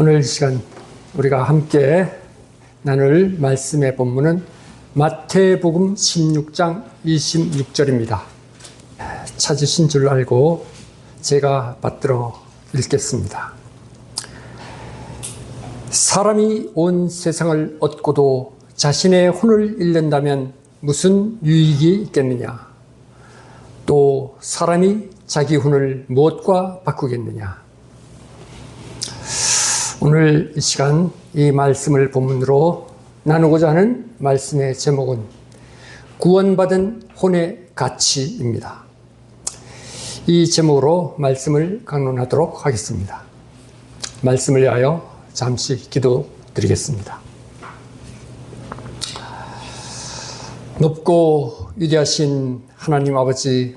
오늘 시간 우리가 함께 나눌 말씀의 본문은 마태복음 16장 26절입니다. 찾으신 줄 알고 제가 받들어 읽겠습니다. 사람이 온 세상을 얻고도 자신의 혼을 잃는다면 무슨 유익이 있겠느냐? 또 사람이 자기 혼을 무엇과 바꾸겠느냐? 오늘 이 시간 이 말씀을 본문으로 나누고자 하는 말씀의 제목은 구원받은 혼의 가치입니다. 이 제목으로 말씀을 강론하도록 하겠습니다. 말씀을 위하여 잠시 기도드리겠습니다. 높고 위대하신 하나님 아버지,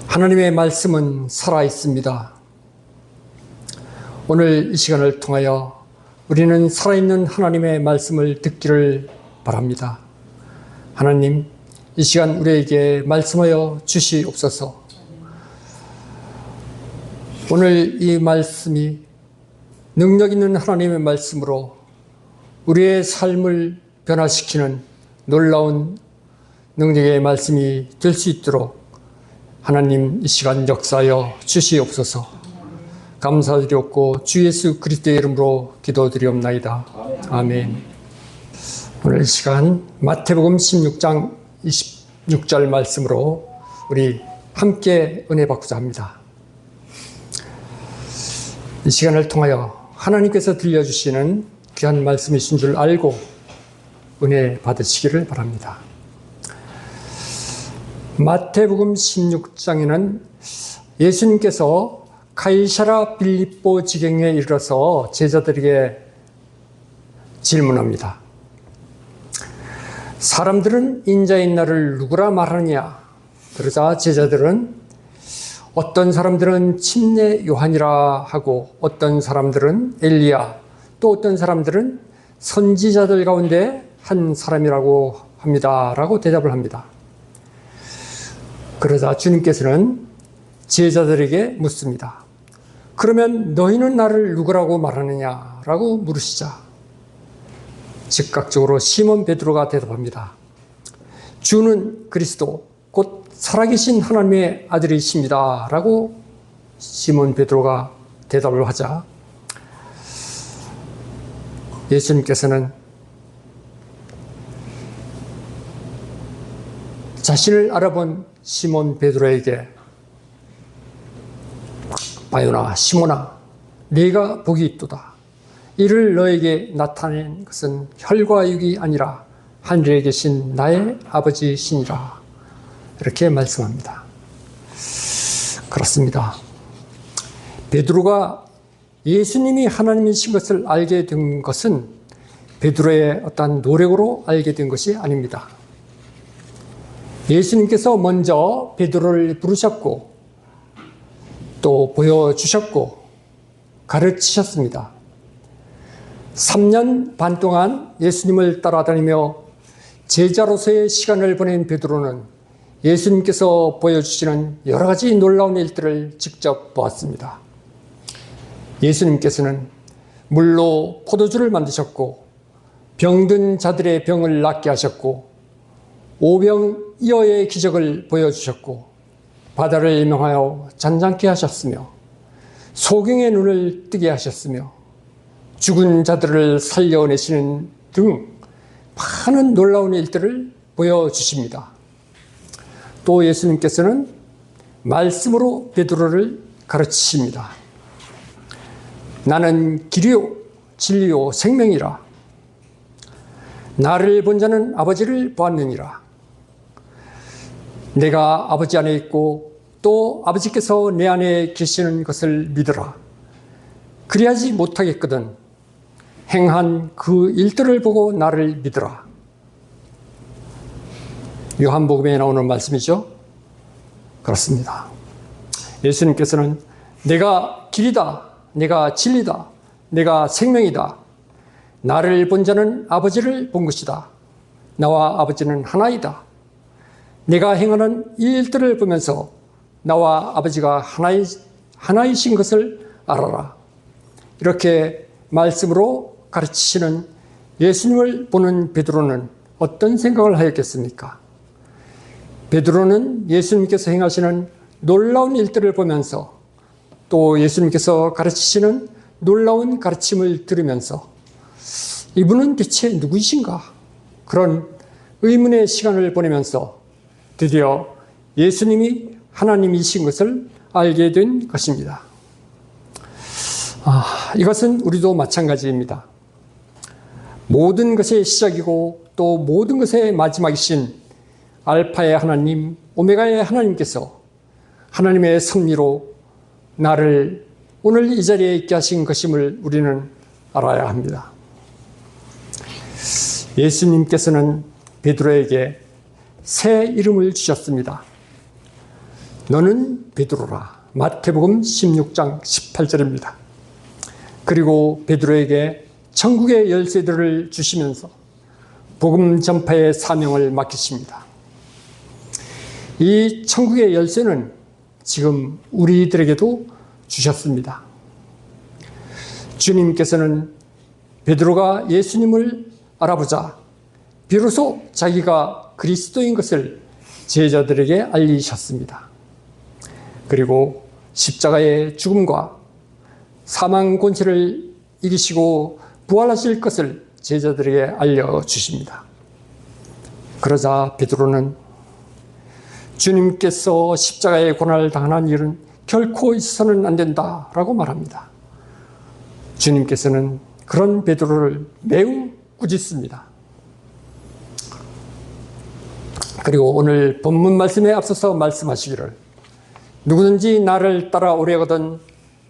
하나님의 말씀은 살아있습니다. 오늘 이 시간을 통하여 우리는 살아있는 하나님의 말씀을 듣기를 바랍니다. 하나님, 이 시간 우리에게 말씀하여 주시옵소서. 오늘 이 말씀이 능력 있는 하나님의 말씀으로 우리의 삶을 변화시키는 놀라운 능력의 말씀이 될 수 있도록 하나님 이 시간 역사하여 주시옵소서. 감사드렸고 주 예수 그리스도의 이름으로 기도드리옵나이다. 아멘. 오늘 이 시간 마태복음 16장 26절 말씀으로 우리 함께 은혜 받고자 합니다. 이 시간을 통하여 하나님께서 들려주시는 귀한 말씀이신 줄 알고 은혜 받으시기를 바랍니다. 마태복음 16장에는 예수님께서 카이사랴 빌립보 지경에 이르러서 제자들에게 질문합니다. 사람들은 인자인 나를 누구라 말하느냐? 그러자 제자들은 어떤 사람들은 침례 요한이라 하고 어떤 사람들은 엘리야, 또 어떤 사람들은 선지자들 가운데 한 사람이라고 합니다. 라고 대답을 합니다. 그러자 주님께서는 제자들에게 묻습니다. 그러면 너희는 나를 누구라고 말하느냐? 라고 물으시자 즉각적으로 시몬 베드로가 대답합니다. 주는 그리스도 곧 살아계신 하나님의 아들이십니다. 라고 시몬 베드로가 대답을 하자 예수님께서는 자신을 알아본 시몬 베드로에게 바요나 시몬아, 네가 복이 있도다. 이를 너에게 나타낸 것은 혈과 육이 아니라 하늘에 계신 나의 아버지시니라. 이렇게 말씀합니다. 그렇습니다. 베드로가 예수님이 하나님이신 것을 알게 된 것은 베드로의 어떤 노력으로 알게 된 것이 아닙니다. 예수님께서 먼저 베드로를 부르셨고 또 보여주셨고 가르치셨습니다. 3년 반 동안 예수님을 따라다니며 제자로서의 시간을 보낸 베드로는 예수님께서 보여주시는 여러 가지 놀라운 일들을 직접 보았습니다. 예수님께서는 물로 포도주를 만드셨고 병든 자들의 병을 낫게 하셨고 오병이어의 기적을 보여주셨고 바다를 일명하여 잔잔케 하셨으며 소경의 눈을 뜨게 하셨으며 죽은 자들을 살려내시는 등 많은 놀라운 일들을 보여주십니다. 또 예수님께서는 말씀으로 베드로를 가르치십니다. 나는 길이요 진리요 생명이라. 나를 본 자는 아버지를 보았느니라. 내가 아버지 안에 있고 또 아버지께서 내 안에 계시는 것을 믿으라. 그리하지 못하겠거든 행한 그 일들을 보고 나를 믿으라. 요한복음에 나오는 말씀이죠. 그렇습니다. 예수님께서는 내가 길이다, 내가 진리다, 내가 생명이다. 나를 본 자는 아버지를 본 것이다. 나와 아버지는 하나이다. 내가 행하는 이 일들을 보면서 나와 아버지가 하나이신 것을 알아라. 이렇게 말씀으로 가르치시는 예수님을 보는 베드로는 어떤 생각을 하였겠습니까? 베드로는 예수님께서 행하시는 놀라운 일들을 보면서 또 예수님께서 가르치시는 놀라운 가르침을 들으면서 이분은 대체 누구이신가? 그런 의문의 시간을 보내면서 드디어 예수님이 하나님이신 것을 알게 된 것입니다. 이것은 우리도 마찬가지입니다. 모든 것의 시작이고 또 모든 것의 마지막이신 알파의 하나님, 오메가의 하나님께서 하나님의 섭리로 나를 오늘 이 자리에 있게 하신 것임을 우리는 알아야 합니다. 예수님께서는 베드로에게 새 이름을 주셨습니다. 너는 베드로라. 마태복음 16장 18절입니다. 그리고 베드로에게 천국의 열쇠들을 주시면서 복음 전파의 사명을 맡기십니다. 이 천국의 열쇠는 지금 우리들에게도 주셨습니다. 주님께서는 베드로가 예수님을 알아보자 비로소 자기가 그리스도인 것을 제자들에게 알리셨습니다. 그리고 십자가의 죽음과 사망 권세를 이기시고 부활하실 것을 제자들에게 알려주십니다. 그러자 베드로는 주님께서 십자가의 고난을 당하는 일은 결코 있어서는 안 된다라고 말합니다. 주님께서는 그런 베드로를 매우 꾸짖습니다. 그리고 오늘 본문 말씀에 앞서서 말씀하시기를 누구든지 나를 따라오려거든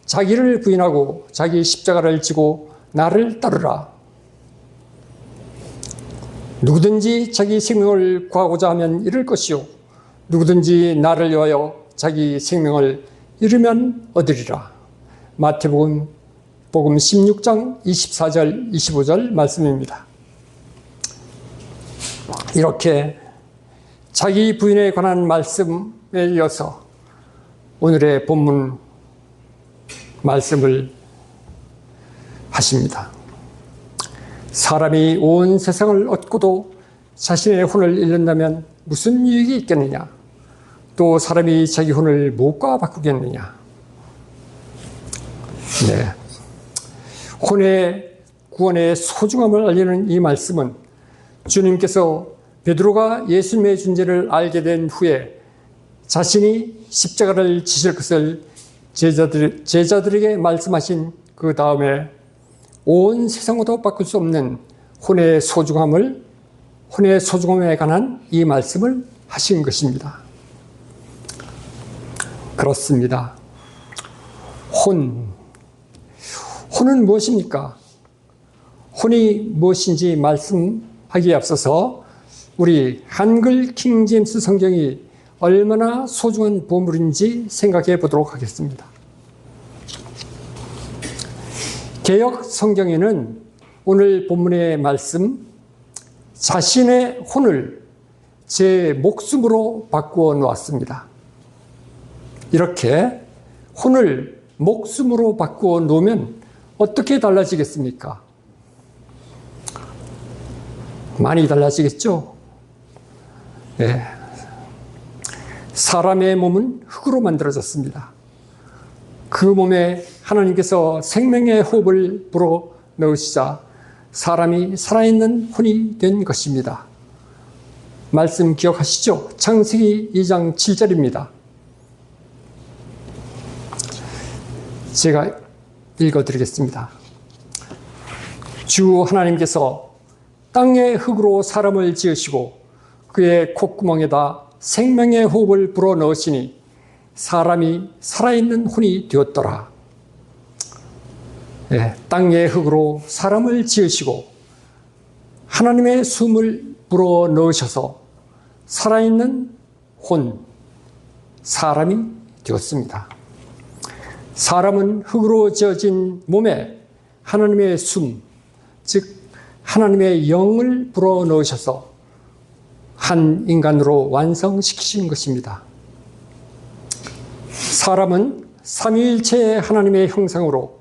자기를 부인하고 자기 십자가를 지고 나를 따르라. 누구든지 자기 생명을 구하고자 하면 잃을 것이요 누구든지 나를 위하여 자기 생명을 잃으면 얻으리라. 마태복음 16장 24절 25절 말씀입니다. 이렇게 자기 부인에 관한 말씀에 이어서 오늘의 본문 말씀을 하십니다. 사람이 온 세상을 얻고도 자신의 혼을 잃는다면 무슨 유익이 있겠느냐? 또 사람이 자기 혼을 무엇과 바꾸겠느냐? 네. 혼의 구원의 소중함을 알리는 이 말씀은 주님께서 베드로가 예수님의 존재를 알게 된 후에 자신이 십자가를 지실 것을 제자들에게 말씀하신 그 다음에 온 세상으로도 바꿀 수 없는 혼의 소중함에 관한 이 말씀을 하신 것입니다. 그렇습니다. 혼은 무엇입니까? 혼이 무엇인지 말씀하기에 앞서서 우리 한글 킹제임스 성경이 얼마나 소중한 보물인지 생각해 보도록 하겠습니다. 개역 성경에는 오늘 본문의 말씀, 자신의 혼을 제 목숨으로 바꾸어 놓았습니다. 이렇게 혼을 목숨으로 바꾸어 놓으면 어떻게 달라지겠습니까? 많이 달라지겠죠? 네. 사람의 몸은 흙으로 만들어졌습니다. 그 몸에 하나님께서 생명의 호흡을 불어 넣으시자 사람이 살아있는 혼이 된 것입니다. 말씀 기억하시죠? 창세기 2장 7절입니다. 제가 읽어드리겠습니다. 주 하나님께서 땅의 흙으로 사람을 지으시고 그의 콧구멍에다 생명의 호흡을 불어 넣으시니 사람이 살아있는 혼이 되었더라. 네, 땅의 흙으로 사람을 지으시고 하나님의 숨을 불어 넣으셔서 살아있는 혼, 사람이 되었습니다. 사람은 흙으로 지어진 몸에 하나님의 숨, 즉 하나님의 영을 불어 넣으셔서 한 인간으로 완성시키신 것입니다. 사람은 삼위일체 하나님의 형상으로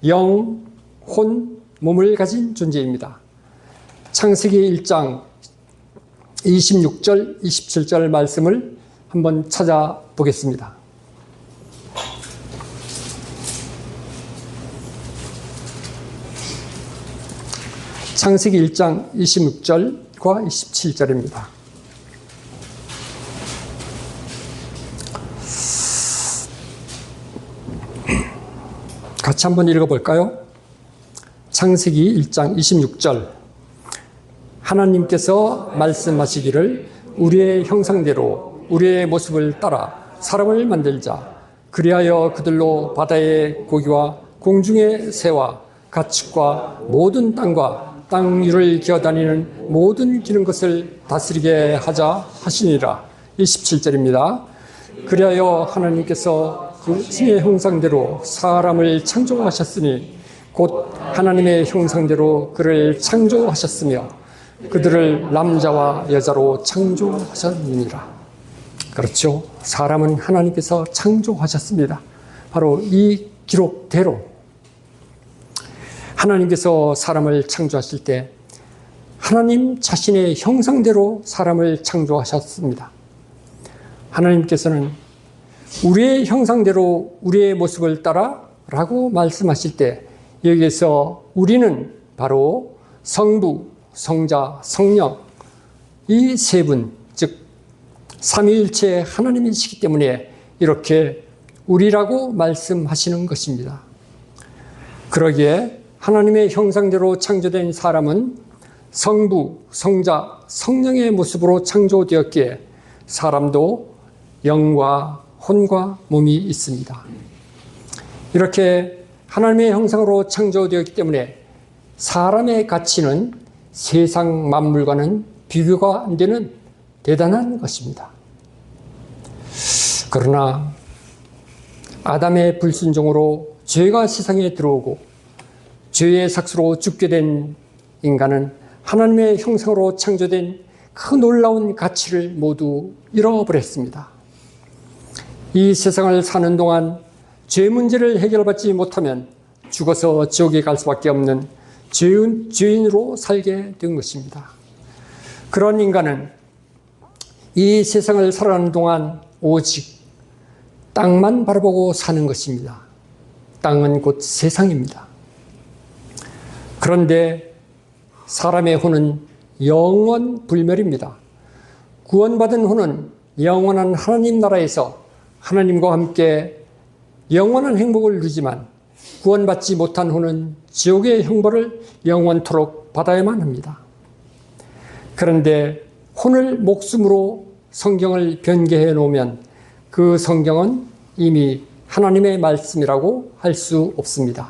영, 혼, 몸을 가진 존재입니다. 창세기 1장 26절, 27절 말씀을 한번 찾아보겠습니다. 창세기 1장 26절과 27절입니다. 같이 한번 읽어볼까요? 창세기 1장 26절. 하나님께서 말씀하시기를 우리의 형상대로 우리의 모습을 따라 사람을 만들자. 그리하여 그들로 바다의 고기와 공중의 새와 가축과 모든 땅과 땅 위를 기어다니는 모든 기는 것을 다스리게 하자 하시니라. 27절입니다. 그리하여 하나님께서 그 신의 형상대로 사람을 창조하셨으니 곧 하나님의 형상대로 그를 창조하셨으며 그들을 남자와 여자로 창조하셨느니라. 그렇죠. 사람은 하나님께서 창조하셨습니다. 바로 이 기록대로 하나님께서 사람을 창조하실 때 하나님 자신의 형상대로 사람을 창조하셨습니다. 하나님께서는 우리의 형상대로 우리의 모습을 따라 라고 말씀하실 때 여기에서 우리는 바로 성부, 성자, 성령 이 세 분, 즉 삼위일체 하나님이시기 때문에 이렇게 우리라고 말씀하시는 것입니다. 그러기에 하나님의 형상대로 창조된 사람은 성부, 성자, 성령의 모습으로 창조되었기에 사람도 영과 혼과 몸이 있습니다. 이렇게 하나님의 형상으로 창조되었기 때문에 사람의 가치는 세상 만물과는 비교가 안 되는 대단한 것입니다. 그러나 아담의 불순종으로 죄가 세상에 들어오고 죄의 삭수로 죽게 된 인간은 하나님의 형상으로 창조된 그 놀라운 가치를 모두 잃어버렸습니다. 이 세상을 사는 동안 죄 문제를 해결받지 못하면 죽어서 지옥에 갈 수밖에 없는 죄인으로 살게 된 것입니다. 그런 인간은 이 세상을 살아가는 동안 오직 땅만 바라보고 사는 것입니다. 땅은 곧 세상입니다. 그런데 사람의 혼은 영원 불멸입니다. 구원받은 혼은 영원한 하나님 나라에서 하나님과 함께 영원한 행복을 누리지만 구원받지 못한 혼은 지옥의 형벌을 영원토록 받아야만 합니다. 그런데 혼을 목숨으로 성경을 변개해 놓으면 그 성경은 이미 하나님의 말씀이라고 할 수 없습니다.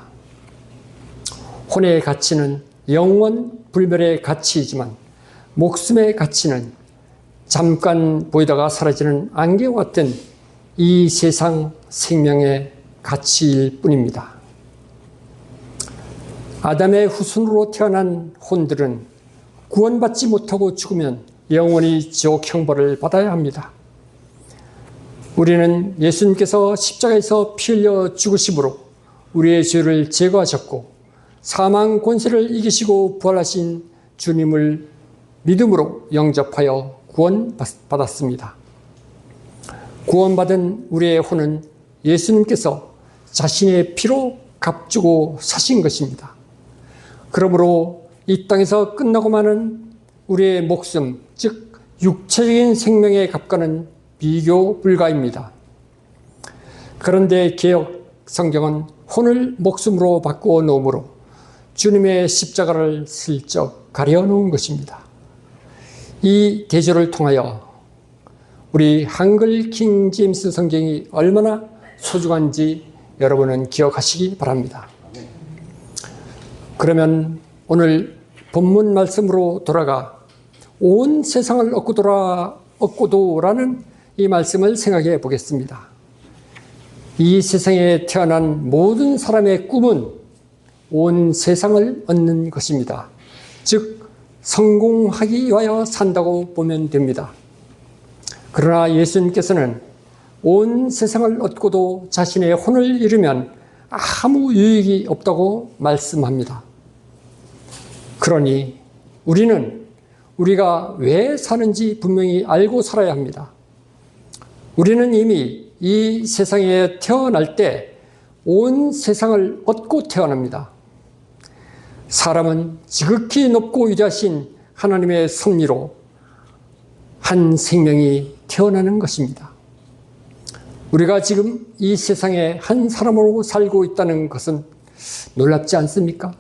혼의 가치는 영원 불멸의 가치이지만 목숨의 가치는 잠깐 보이다가 사라지는 안개와 같은 이 세상 생명의 가치일 뿐입니다. 아담의 후손으로 태어난 혼들은 구원받지 못하고 죽으면 영원히 지옥 형벌을 받아야 합니다. 우리는 예수님께서 십자가에서 피 흘려 죽으심으로 우리의 죄를 제거하셨고 사망 권세를 이기시고 부활하신 주님을 믿음으로 영접하여 구원받았습니다. 구원받은 우리의 혼은 예수님께서 자신의 피로 값주고 사신 것입니다. 그러므로 이 땅에서 끝나고 마는 우리의 목숨, 즉 육체적인 생명의 값과는 비교 불가입니다. 그런데 개역 성경은 혼을 목숨으로 바꾸어 놓음으로 주님의 십자가를 슬쩍 가려놓은 것입니다. 이 대조를 통하여 우리 한글 킹 제임스 성경이 얼마나 소중한지 여러분은 기억하시기 바랍니다. 그러면 오늘 본문 말씀으로 돌아가 온 세상을 얻고도라는 이 말씀을 생각해 보겠습니다. 이 세상에 태어난 모든 사람의 꿈은 온 세상을 얻는 것입니다. 즉 성공하기 위하여 산다고 보면 됩니다. 그러나 예수님께서는 온 세상을 얻고도 자신의 혼을 잃으면 아무 유익이 없다고 말씀합니다. 그러니 우리는 우리가 왜 사는지 분명히 알고 살아야 합니다. 우리는 이미 이 세상에 태어날 때 온 세상을 얻고 태어납니다. 사람은 지극히 높고 위대하신 하나님의 섭리로 한 생명이 태어나는 것입니다. 우리가 지금 이 세상에 한 사람으로 살고 있다는 것은 놀랍지 않습니까?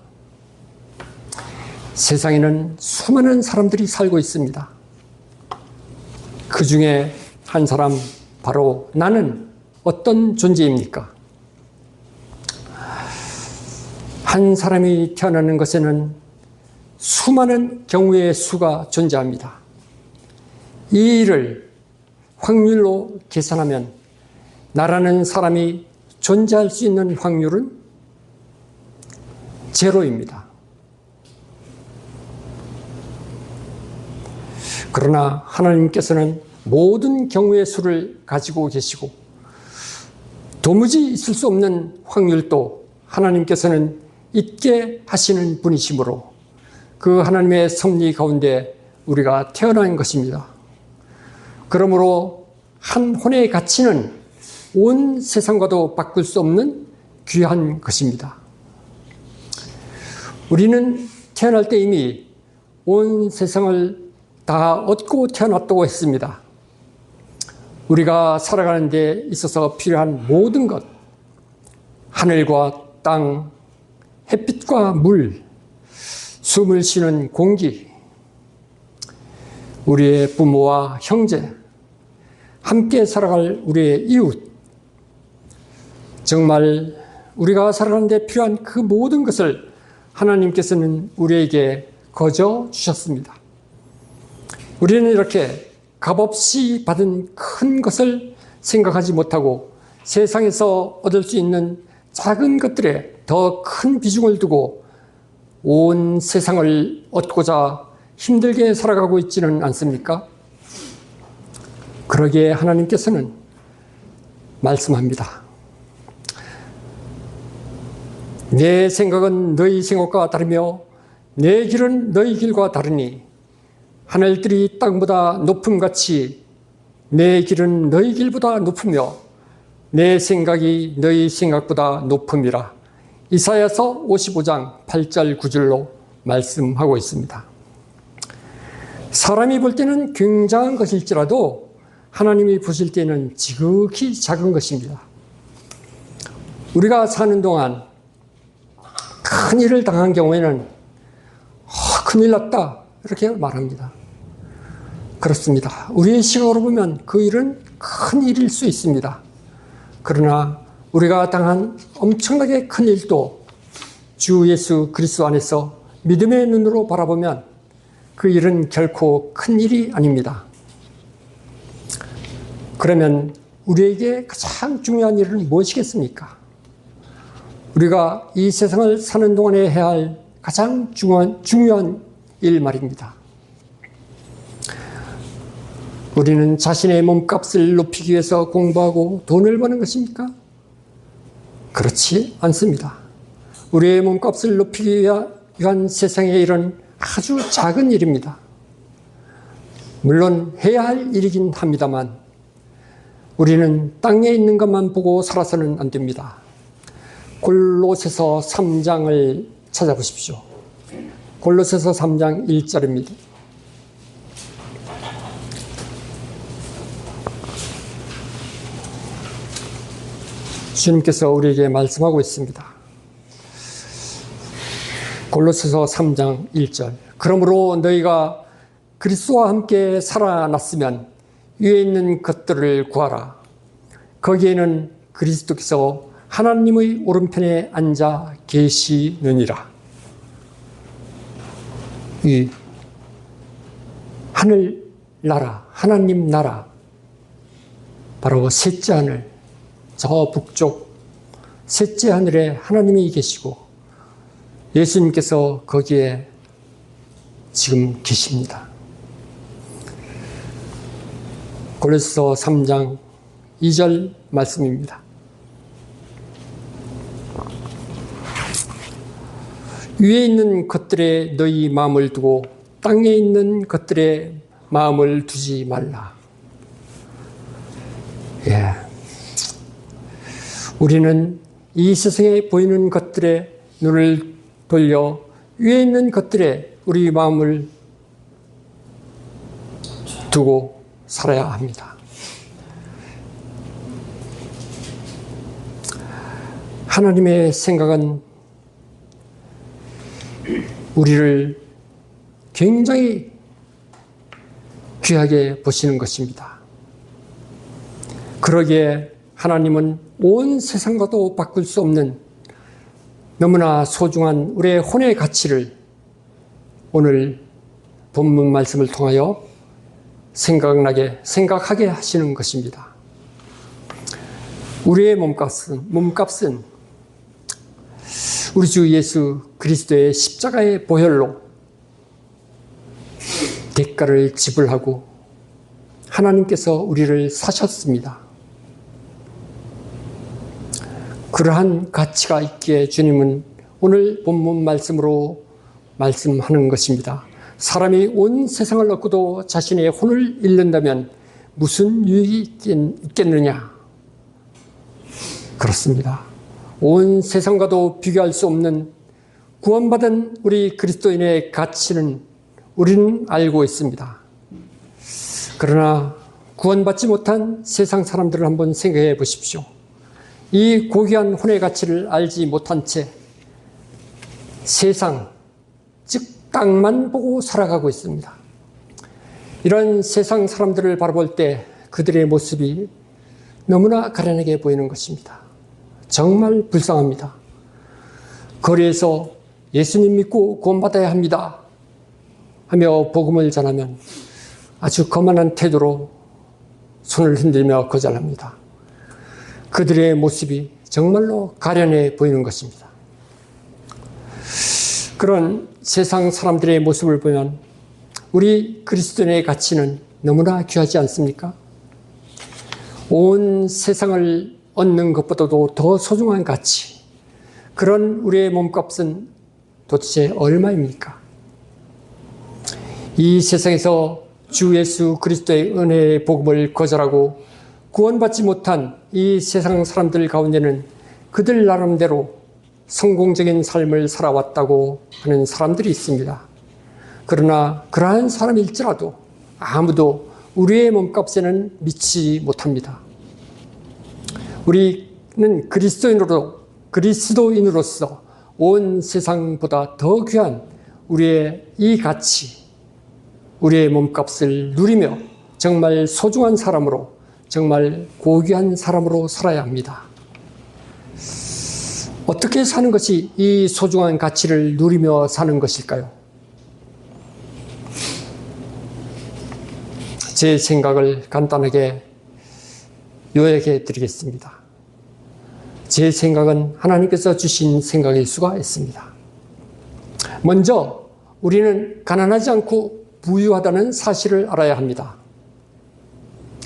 세상에는 수많은 사람들이 살고 있습니다. 그 중에 한 사람, 바로 나는 어떤 존재입니까? 한 사람이 태어나는 것에는 수많은 경우의 수가 존재합니다. 이 일을 확률로 계산하면 나라는 사람이 존재할 수 있는 확률은 제로입니다. 그러나 하나님께서는 모든 경우의 수를 가지고 계시고 도무지 있을 수 없는 확률도 하나님께서는 있게 하시는 분이시므로 그 하나님의 섭리 가운데 우리가 태어난 것입니다. 그러므로 한 혼의 가치는 온 세상과도 바꿀 수 없는 귀한 것입니다. 우리는 태어날 때 이미 온 세상을 다 얻고 태어났다고 했습니다. 우리가 살아가는 데 있어서 필요한 모든 것, 하늘과 땅, 햇빛과 물, 숨을 쉬는 공기, 우리의 부모와 형제, 함께 살아갈 우리의 이웃, 정말 우리가 살아가는 데 필요한 그 모든 것을 하나님께서는 우리에게 거저 주셨습니다. 우리는 이렇게 값없이 받은 큰 것을 생각하지 못하고 세상에서 얻을 수 있는 작은 것들에 더 큰 비중을 두고 온 세상을 얻고자 힘들게 살아가고 있지는 않습니까? 그러기에 하나님께서는 말씀합니다. 내 생각은 너희 생각과 다르며 내 길은 너희 길과 다르니 하늘들이 땅보다 높음같이 내 길은 너희 길보다 높으며 내 생각이 너희 생각보다 높음이라. 이사야서 55장 8절 9절로 말씀하고 있습니다. 사람이 볼 때는 굉장한 것일지라도 하나님이 보실 때는 지극히 작은 것입니다. 우리가 사는 동안 큰 일을 당한 경우에는 큰일 났다 이렇게 말합니다. 그렇습니다. 우리의 시각으로 보면 그 일은 큰 일일 수 있습니다. 그러나 우리가 당한 엄청나게 큰 일도 주 예수 그리스도 안에서 믿음의 눈으로 바라보면 그 일은 결코 큰 일이 아닙니다. 그러면 우리에게 가장 중요한 일은 무엇이겠습니까? 우리가 이 세상을 사는 동안에 해야 할 가장 중요한 일 말입니다. 우리는 자신의 몸값을 높이기 위해서 공부하고 돈을 버는 것입니까? 그렇지 않습니다. 우리의 몸값을 높이기 위한 세상의 일은 아주 작은 일입니다. 물론 해야 할 일이긴 합니다만 우리는 땅에 있는 것만 보고 살아서는 안 됩니다. 골로새서 3장을 찾아보십시오. 골로새서 3장 1절입니다. 주님께서 우리에게 말씀하고 있습니다. 골로새서 3장 1절. 그러므로 너희가 그리스도와 함께 살아났으면 위에 있는 것들을 구하라. 거기에는 그리스도께서 하나님의 오른편에 앉아 계시느니라. 이 하늘 나라, 하나님 나라, 바로 셋째 하늘, 저 북쪽 셋째 하늘에 하나님이 계시고 예수님께서 거기에 지금 계십니다. 골로새서 3장 2절 말씀입니다. 위에 있는 것들에 너희 마음을 두고 땅에 있는 것들에 마음을 두지 말라. 예. 우리는 이 세상에 보이는 것들에 눈을 돌려 위에 있는 것들에 우리 마음을 두고 살아야 합니다. 하나님의 생각은 우리를 굉장히 귀하게 보시는 것입니다. 그러기에 하나님은 온 세상과도 바꿀 수 없는 너무나 소중한 우리의 혼의 가치를 오늘 본문 말씀을 통하여 생각하게 하시는 것입니다. 우리의 몸값은 우리 주 예수 그리스도의 십자가의 보혈로 대가를 지불하고 하나님께서 우리를 사셨습니다. 그러한 가치가 있기에 주님은 오늘 본문 말씀으로 말씀하는 것입니다. 사람이 온 세상을 얻고도 자신의 혼을 잃는다면 무슨 유익이 있겠느냐? 그렇습니다. 온 세상과도 비교할 수 없는 구원받은 우리 그리스도인의 가치는 우리는 알고 있습니다. 그러나 구원받지 못한 세상 사람들을 한번 생각해 보십시오. 이 고귀한 혼의 가치를 알지 못한 채 세상, 즉 땅만 보고 살아가고 있습니다. 이런 세상 사람들을 바라볼 때 그들의 모습이 너무나 가련하게 보이는 것입니다. 정말 불쌍합니다. 거리에서 예수님 믿고 구원받아야 합니다 하며 복음을 전하면 아주 거만한 태도로 손을 흔들며 거절합니다. 그들의 모습이 정말로 가련해 보이는 것입니다. 그런 세상 사람들의 모습을 보면 우리 그리스도인의 가치는 너무나 귀하지 않습니까? 온 세상을 얻는 것보다도 더 소중한 가치, 그런 우리의 몸값은 도대체 얼마입니까? 이 세상에서 주 예수 그리스도의 은혜의 복음을 거절하고 구원받지 못한 이 세상 사람들 가운데는 그들 나름대로 성공적인 삶을 살아왔다고 하는 사람들이 있습니다. 그러나 그러한 사람일지라도 아무도 우리의 몸값에는 미치지 못합니다. 우리는 그리스도인으로서 온 세상보다 더 귀한 우리의 이 가치, 우리의 몸값을 누리며 정말 소중한 사람으로, 정말 고귀한 사람으로 살아야 합니다. 어떻게 사는 것이 이 소중한 가치를 누리며 사는 것일까요? 제 생각을 간단하게 요약해 드리겠습니다. 제 생각은 하나님께서 주신 생각일 수가 있습니다. 먼저 우리는 가난하지 않고 부유하다는 사실을 알아야 합니다.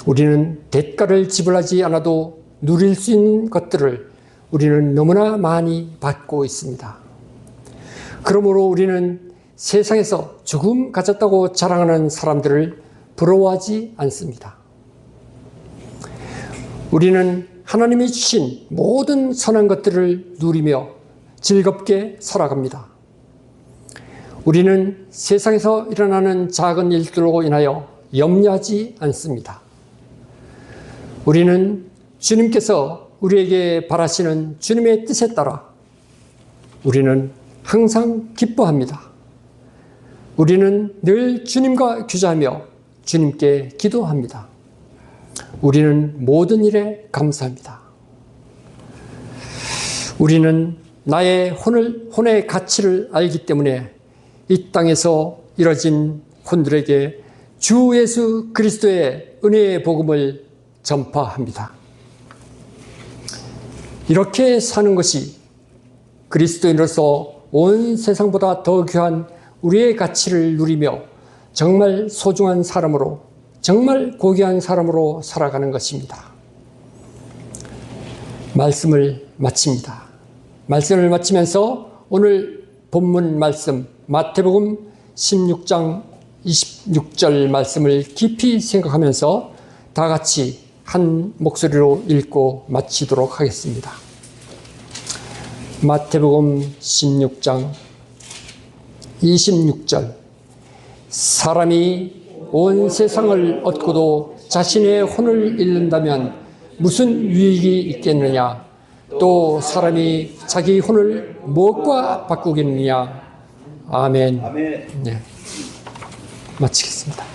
우리는 대가를 지불하지 않아도 누릴 수 있는 것들을 우리는 너무나 많이 받고 있습니다. 그러므로 우리는 세상에서 조금 가졌다고 자랑하는 사람들을 부러워하지 않습니다. 우리는 하나님이 주신 모든 선한 것들을 누리며 즐겁게 살아갑니다. 우리는 세상에서 일어나는 작은 일들로 인하여 염려하지 않습니다. 우리는 주님께서 우리에게 바라시는 주님의 뜻에 따라 우리는 항상 기뻐합니다. 우리는 늘 주님과 교제하며 주님께 기도합니다. 우리는 모든 일에 감사합니다. 우리는 나의 혼의 가치를 알기 때문에 이 땅에서 이뤄진 혼들에게 주 예수 그리스도의 은혜의 복음을 전파합니다. 이렇게 사는 것이 그리스도인으로서 온 세상보다 더 귀한 우리의 가치를 누리며 정말 소중한 사람으로, 정말 고귀한 사람으로 살아가는 것입니다. 말씀을 마칩니다. 말씀을 마치면서 오늘 본문 말씀 마태복음 16장 26절 말씀을 깊이 생각하면서 다 같이 한 목소리로 읽고 마치도록 하겠습니다. 마태복음 16장 26절 사람이 온 세상을 얻고도 자신의 혼을 잃는다면 무슨 유익이 있겠느냐? 또 사람이 자기 혼을 무엇과 바꾸겠느냐? 아멘. 아멘. 네, 마치겠습니다.